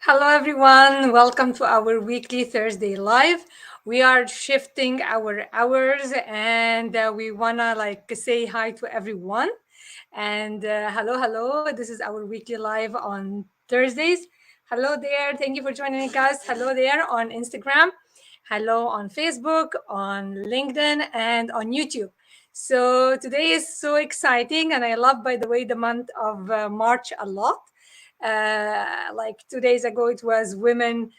Hello, everyone. Welcome to our weekly Thursday live. We are shifting our hours, and we wanna say hi to everyone. And hello. This is our weekly live on Thursdays. Hello there. Thank you for joining us. Hello there on Instagram. Hello on Facebook, on LinkedIn, and on YouTube. So today is so exciting, and I love, by the way, the month of March a lot. Like 2 days ago, it was Women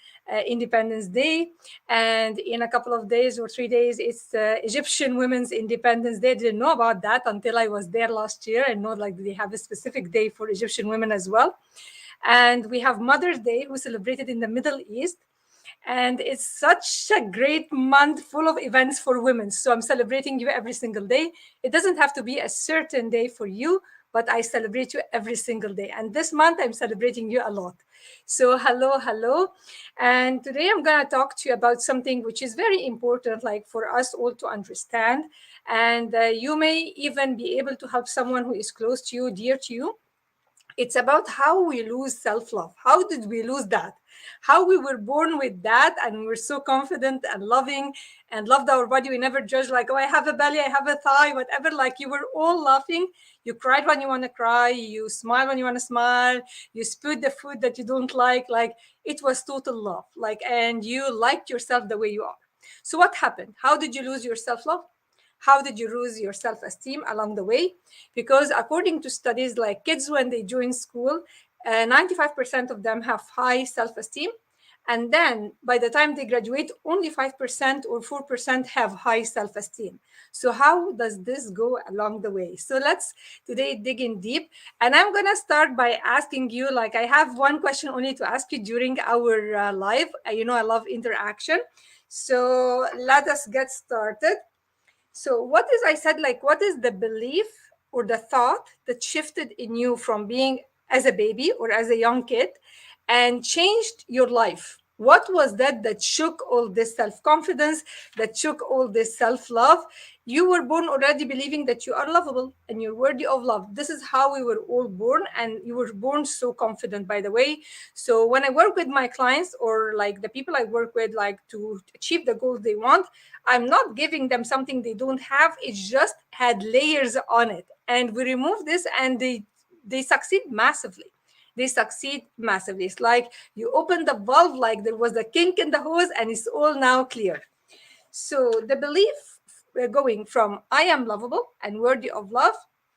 Independence Day, and in a couple of days or 3 days, it's Egyptian Women's Independence Day. I didn't know about that until I was there last year. I know like they have a specific day for Egyptian women as well. And we have Mother's Day, who celebrated in the Middle East. And it's such a great month full of events for women. So I'm celebrating you every single day. It doesn't have to be a certain day for you, but I celebrate you every single day. And this month, I'm celebrating you a lot. So, hello. And today, I'm going to talk to you about something which is very important, like for us all to understand. And you may even be able to help someone who is close to you, dear to you. It's about how we lose self-love. How did we lose that? How we were born with that, and we were so confident and loving and loved our body. We never judged like, oh, I have a belly, I have a thigh, whatever. Like, you were all laughing. You cried when you want to cry. You smile when you want to smile. You spewed the food that you don't like. Like, it was total love. Like, and you liked yourself the way you are. So what happened? How did you lose your self-love? How did you lose your self-esteem along the way? Because according to studies, like kids when they join school, 95% of them have high self-esteem. And then by the time they graduate, only 5% or 4% have high self-esteem. So how does this go along the way? So let's today dig in deep. And I'm going to start by asking you, like, I have one question only to ask you during our live. I love interaction. So let us get started. So I said, like, what is the belief or the thought that shifted in you from being as a baby or as a young kid and changed your life? What was that shook all this self-confidence, that shook all this self-love? You were born already believing that you are lovable and you're worthy of love. This is how we were all born, and you were born so confident, by the way. So when I work with my clients or like the people I work with, like to achieve the goals they want, I'm not giving them something they don't have. It just had layers on it. And we remove this, and they succeed massively. They succeed massively. It's like you open the valve, like there was a kink in the hose, and it's all now clear. So the belief going from I am lovable and worthy of love,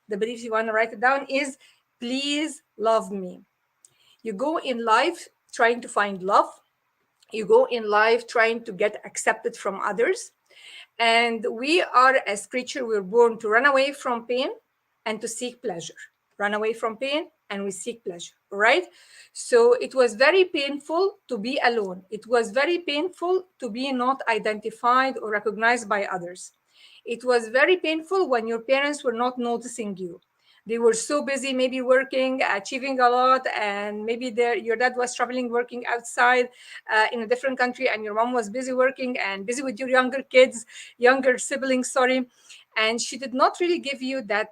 the belief you want to write it down is please love me. You go in life trying to find love. You go in life trying to get accepted from others. And we are, as creatures, we're born to run away from pain and to seek pleasure. Run away from pain and we seek pleasure, right? So it was very painful to be alone. It was very painful to be not identified or recognized by others. It was very painful when your parents were not noticing you. They were so busy, maybe working, achieving a lot, and maybe your dad was traveling, working outside in a different country, and your mom was busy working and busy with your younger siblings, sorry. And she did not really give you that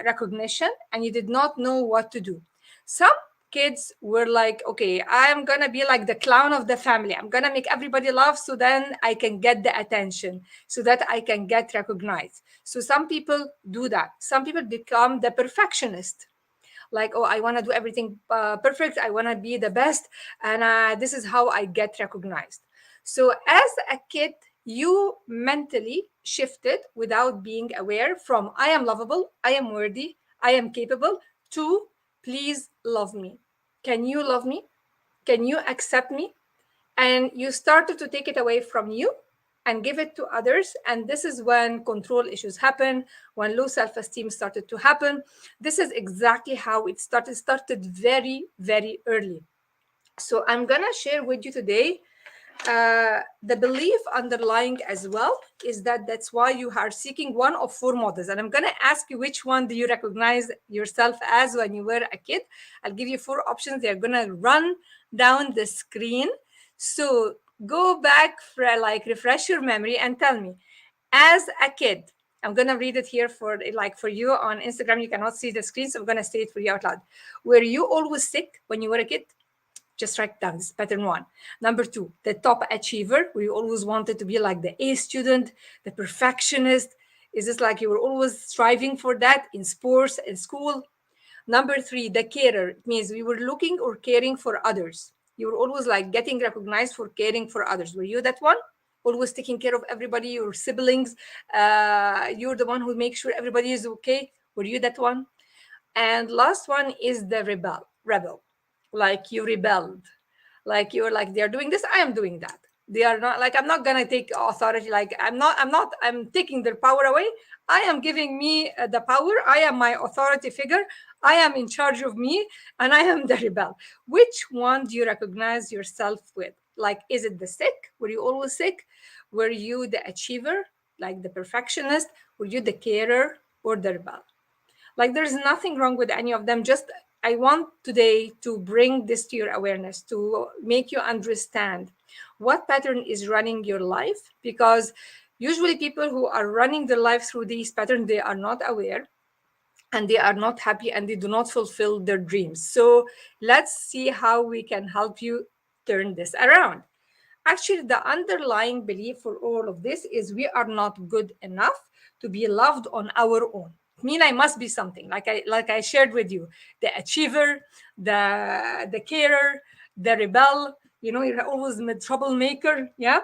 recognition, and you did not know what to do. Some kids were like, okay, I'm gonna be like the clown of the family. I'm gonna make everybody laugh so then I can get the attention, so that I can get recognized. So some people do that. Some people become the perfectionist, like, oh, I want to do everything perfect, I want to be the best, and this is how I get recognized. So as a kid, you mentally shifted without being aware from I am lovable, I am worthy, I am capable, to please love me. Can you love me? Can you accept me? And you started to take it away from you and give it to others. And this is when control issues happen, when low self-esteem started to happen. This is exactly how it started. It started very, very early. So I'm gonna share with you today the belief underlying as well is that's why you are seeking one of four models. And I'm going to ask you which one do you recognize yourself as when you were a kid. I'll give you four options. They're going to run down the screen. So go back for refresh your memory and tell me, as a kid, I'm going to read it here for you on Instagram. You cannot see the screen, so I'm going to say it for you out loud. Were you always sick when you were a kid? Just write down this pattern one. Number two, the top achiever. We always wanted to be like the A student, the perfectionist. Is this like you were always striving for that in sports, in school? Number three, the carer. It means we were looking or caring for others. You were always like getting recognized for caring for others. Were you that one? Always taking care of everybody, your siblings. You're the one who makes sure everybody is okay. Were you that one? And last one is the rebel. Like you rebelled. Like you're like, they're doing this, I am doing that. They are not like, I'm not gonna take authority. Like I'm taking their power away. I am giving me the power. I am my authority figure. I am in charge of me, and I am the rebel. Which one do you recognize yourself with? Like, is it the sick? Were you always sick? Were you the achiever, like the perfectionist? Were you the carer or the rebel? Like, there's nothing wrong with any of them. Just, I want today to bring this to your awareness, to make you understand what pattern is running your life. Because usually people who are running their life through these patterns, they are not aware, and they are not happy, and they do not fulfill their dreams. So let's see how we can help you turn this around. Actually, the underlying belief for all of this is we are not good enough to be loved on our own. I mean, I must be something, like I shared with you, the achiever, the carer, the rebel. You know, you're always the troublemaker, yeah,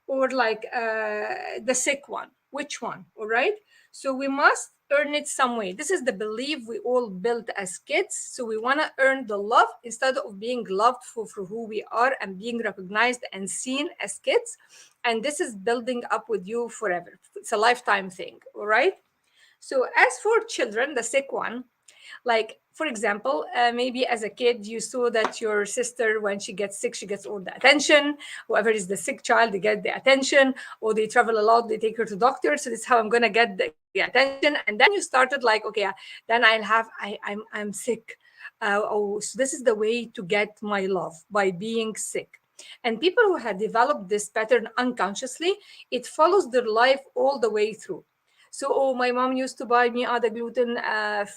or like the sick one. Which one? All right. So we must earn it some way. This is the belief we all built as kids. So we want to earn the love instead of being loved for who we are and being recognized and seen as kids. And this is building up with you forever. It's a lifetime thing. All right. So as for children, the sick one, like, for example, maybe as a kid, you saw that your sister, when she gets sick, she gets all the attention. Whoever is the sick child, they get the attention, or they travel a lot, they take her to doctors. So this is how I'm gonna get the attention. And then you started like, okay, then I'm sick. Oh, so this is the way to get my love, by being sick. And people who have developed this pattern unconsciously, it follows their life all the way through. So, oh, my mom used to buy me other gluten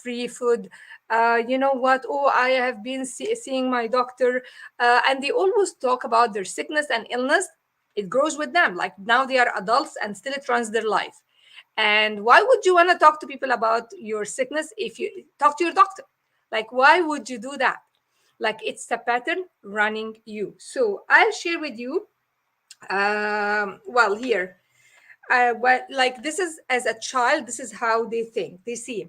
free food. You know what? Oh, I have been seeing my doctor. And they always talk about their sickness and illness. It grows with them. Like, now they are adults and still it runs their life. And why would you want to talk to people about your sickness if you talk to your doctor? Like, why would you do that? Like, it's the pattern running you. So I'll share with you. Well, here, well, like, this is, as a child, this is how they think, they see.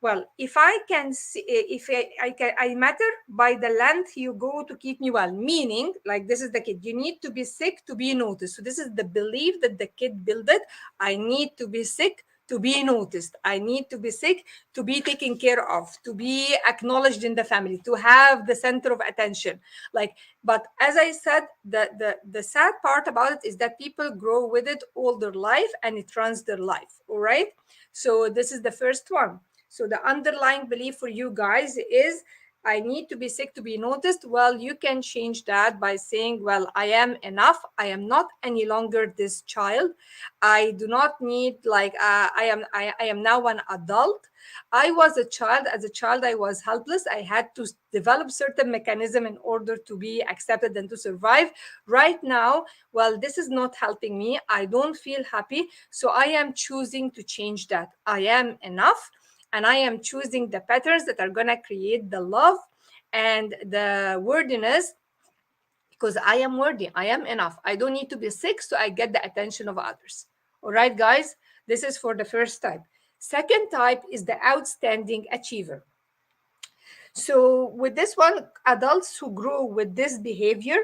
Well, if I can see, if I matter by the length you go to keep me well. Meaning, like, this is the kid. You need to be sick to be noticed. So this is the belief that the kid built it. I need to be sick to be noticed. I need to be sick to be taken care of, to be acknowledged in the family, to have the center of attention. Like, but as I said, the sad part about it is that people grow with it all their life, and it runs their life. All right. So this is the first one. So the underlying belief for you guys is, I need to be sick to be noticed. Well, you can change that by saying, well, I am enough. I am not any longer this child. I do not need, like, I am now an adult. I was a child. As a child, I was helpless. I had to develop certain mechanism in order to be accepted and to survive. Right now, well, this is not helping me. I don't feel happy. So I am choosing to change that. I am enough, and I am choosing the patterns that are going to create the love and the worthiness, because I am worthy. I am enough. I don't need to be sick so I get the attention of others. All right, guys, this is for the first type. Second type is the outstanding achiever. So with this one, adults who grow with this behavior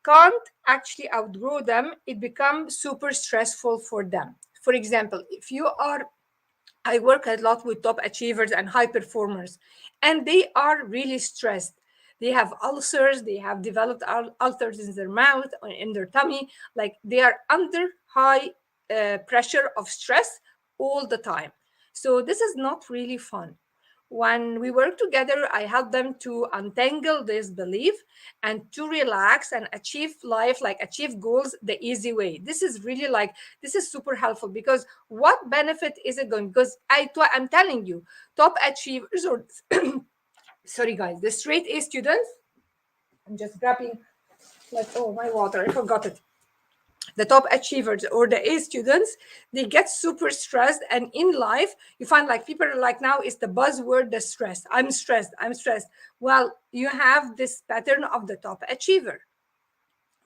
can't actually outgrow them. It becomes super stressful for them. For example, if you are, I work a lot with top achievers and high performers, and they are really stressed. They have ulcers, they have developed ulcers in their mouth or in their tummy. Like, they are under high pressure of stress all the time. So, this is not really fun. When we work together, I help them to untangle this belief and to relax and achieve life, like achieve goals the easy way. This is really like, this is super helpful, because what benefit is it going? Because I'm telling you, top achievers, or sorry guys, the straight A students, I'm just grabbing, like, oh, my water, I forgot it. The top achievers or the A students, they get super stressed. And in life, you find like people are like, now is the buzzword, the stress. I'm stressed. I'm stressed. Well, you have this pattern of the top achiever.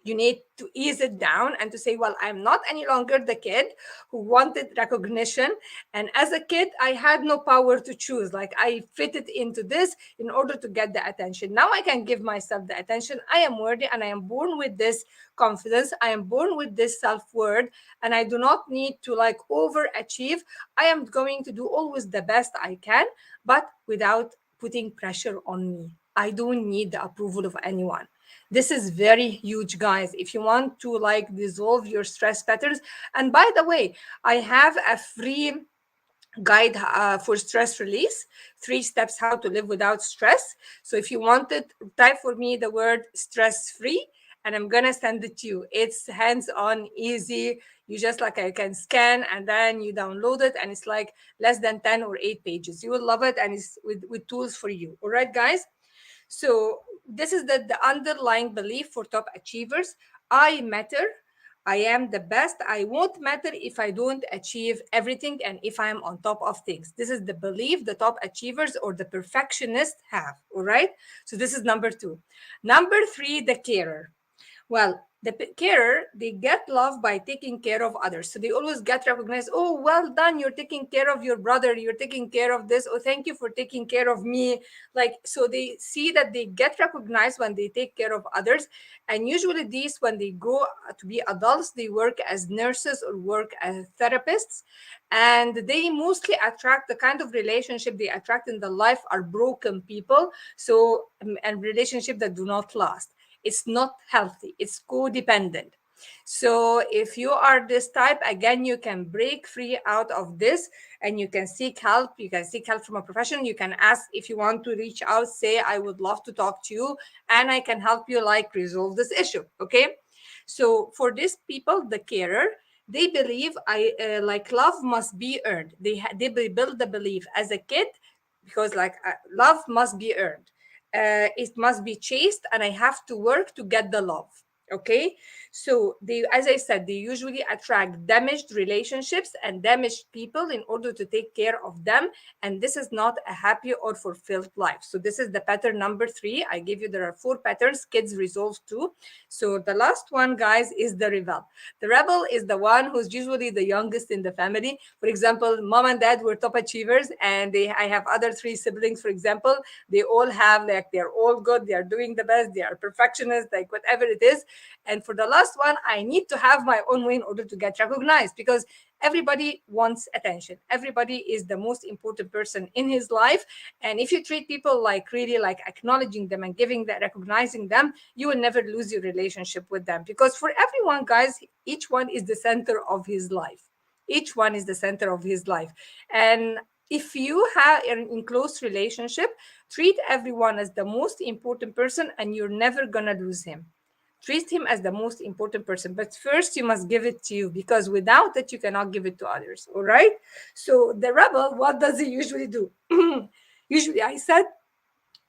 You need to ease it down and to say, well, I'm not any longer the kid who wanted recognition, and as a kid I had no power to choose, like I fitted into this in order to get the attention. Now I can give myself the attention. I am worthy and I am born with this confidence. I am born with this self-worth, and I do not need to like overachieve. I am going to do always the best I can, but without putting pressure on me. I don't need the approval of anyone. This is very huge, guys, if you want to like dissolve your stress patterns. And by the way, I have a free guide for stress release, 3 steps how to live without stress. So if you want it, type for me the word stress free, and I'm gonna send it to you. It's hands on, easy. You just like, I can scan and then you download it, and it's like less than 10 or 8 pages. You will love it, and it's with tools for you. All right, guys. So this is the underlying belief for top achievers. I matter. I am the best. I won't matter if I don't achieve everything and if I'm on top of things. This is the belief the top achievers or the perfectionists have. All right. So this is number two. Number three, the carer. Well, the carer, they get love by taking care of others. So they always get recognized. Oh, well done. You're taking care of your brother. You're taking care of this. Oh, thank you for taking care of me. Like, so they see that they get recognized when they take care of others. And usually these, when they grow to be adults, they work as nurses or work as therapists. And they mostly attract the kind of relationship they attract in the life are broken people. So, and relationship that do not last. It's not healthy. It's codependent. So if you are this type, again, you can break free out of this and you can seek help. You can seek help from a professional. You can ask if you want to reach out, say, I would love to talk to you and I can help you like resolve this issue. Okay. So for these people, the carer, they believe I like love must be earned. They build the belief as a kid because like love must be earned. It must be chased, and I have to work to get the love. Okay, so they, as I said, they usually attract damaged relationships and damaged people in order to take care of them, and this is not a happy or fulfilled life. So this is the pattern number three. I give you, there are 4 patterns kids resolve to. So the last one, guys, is the rebel. The rebel is the one who's usually the youngest in the family. For example, mom and dad were top achievers, and I have other 3 siblings, for example. They all have like, they're all good, they are doing the best, they are perfectionists, like whatever it is. And for the last one, I need to have my own way in order to get recognized, because everybody wants attention. Everybody is the most important person in his life. And if you treat people like really like acknowledging them and giving that, recognizing them, you will never lose your relationship with them. Because for everyone, guys, each one is the center of his life. Each one is the center of his life. And if you have an in close relationship, treat everyone as the most important person and you're never gonna lose him. Treat him as the most important person, but first you must give it to you, because without it you cannot give it to others. All right. So the rebel, what does he usually do? Usually, I said,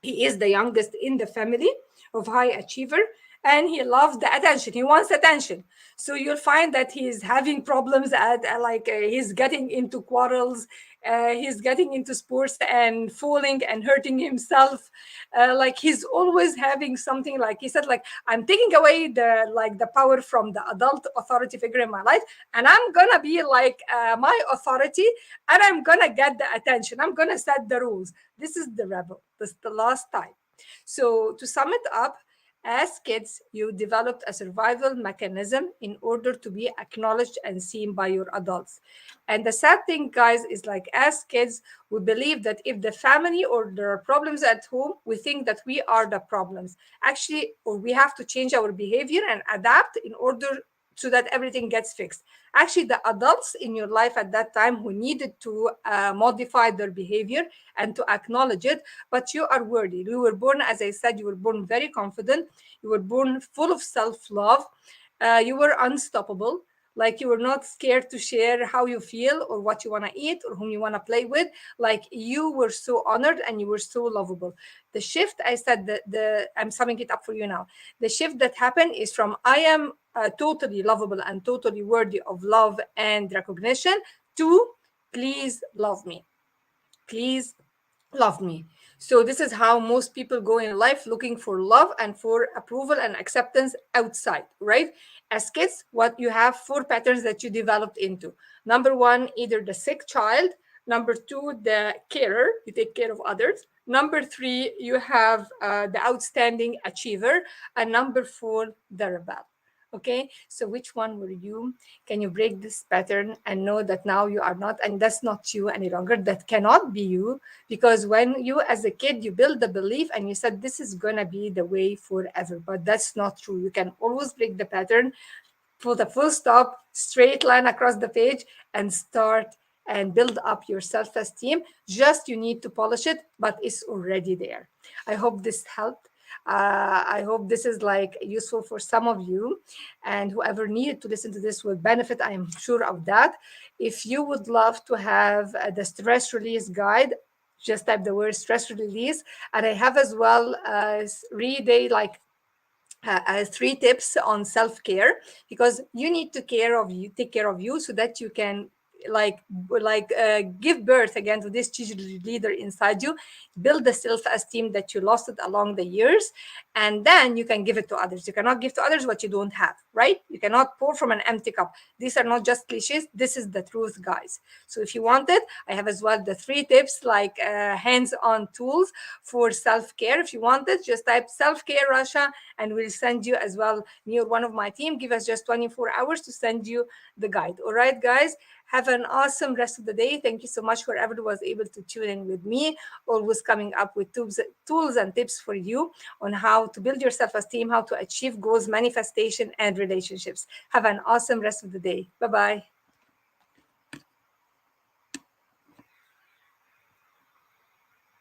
he is the youngest in the family of high achiever, and he loves the attention. He wants attention. So you'll find that he's having problems at he's getting into quarrels, he's getting into sports and falling and hurting himself. Like he's always having something, like he said, like, I'm taking away the power from the adult authority figure in my life, and I'm gonna be like my authority, and I'm gonna get the attention. I'm gonna set the rules. This is the rebel. This is the last type. So to sum it up, as kids, you developed a survival mechanism in order to be acknowledged and seen by your adults. And the sad thing, guys, is like as kids, we believe that if the family or there are problems at home, we think that we are the problems. Actually, or we have to change our behavior and adapt in order so that everything gets fixed. Actually, the adults in your life at that time who needed to modify their behavior and to acknowledge it, but you are worthy. You were born, as I said, you were born very confident. You were born full of self love. You were unstoppable. Like you were not scared to share how you feel or what you want to eat or whom you want to play with. Like you were so honored and you were so lovable. The shift, I said, the I'm summing it up for you now. The shift that happened is from I am totally lovable and totally worthy of love and recognition to please love me. Please love me. So this is how most people go in life, looking for love and for approval and acceptance outside, right? As kids, what you have four patterns that you developed into. Number one, either the sick child. Number two, the carer, you take care of others. Number three, you have the outstanding achiever. And number four, the rebel. Okay, so which one were you? Can you break this pattern and know that now you are not, and that's not you any longer? That cannot be you, because when you, as a kid, you build the belief and you said, this is gonna be the way forever, but that's not true. You can always break the pattern, put a full stop, straight line across the page, and start and build up your self esteem. Just you need to polish it, but it's already there. I hope this helped. I hope this is like useful for some of you, and whoever needed to listen to this will benefit. I am sure of that. If you would love to have the stress release guide, just type the word stress release. And I have as well as 3 day like three tips on self-care, because you need to care of you take care of you so that you can give birth again to this leader inside you, build the self-esteem that you lost it along the years, and then you can give it to others. You cannot give to others what you don't have, right? You cannot pour from an empty cup. These are not just cliches, this is the truth, guys. So if you want it, I have as well the three tips, like hands-on tools for self-care. If you want it, just type self-care Russia and we'll send you as well. Me or one of my team, give us just 24 hours to send you the guide. All right, guys, have an awesome rest of the day. Thank you so much for whoever was able to tune in with me, always coming up with tools and tips for you on how to build your self-esteem, how to achieve goals, manifestation, and relationships. Have an awesome rest of the day. Bye-bye.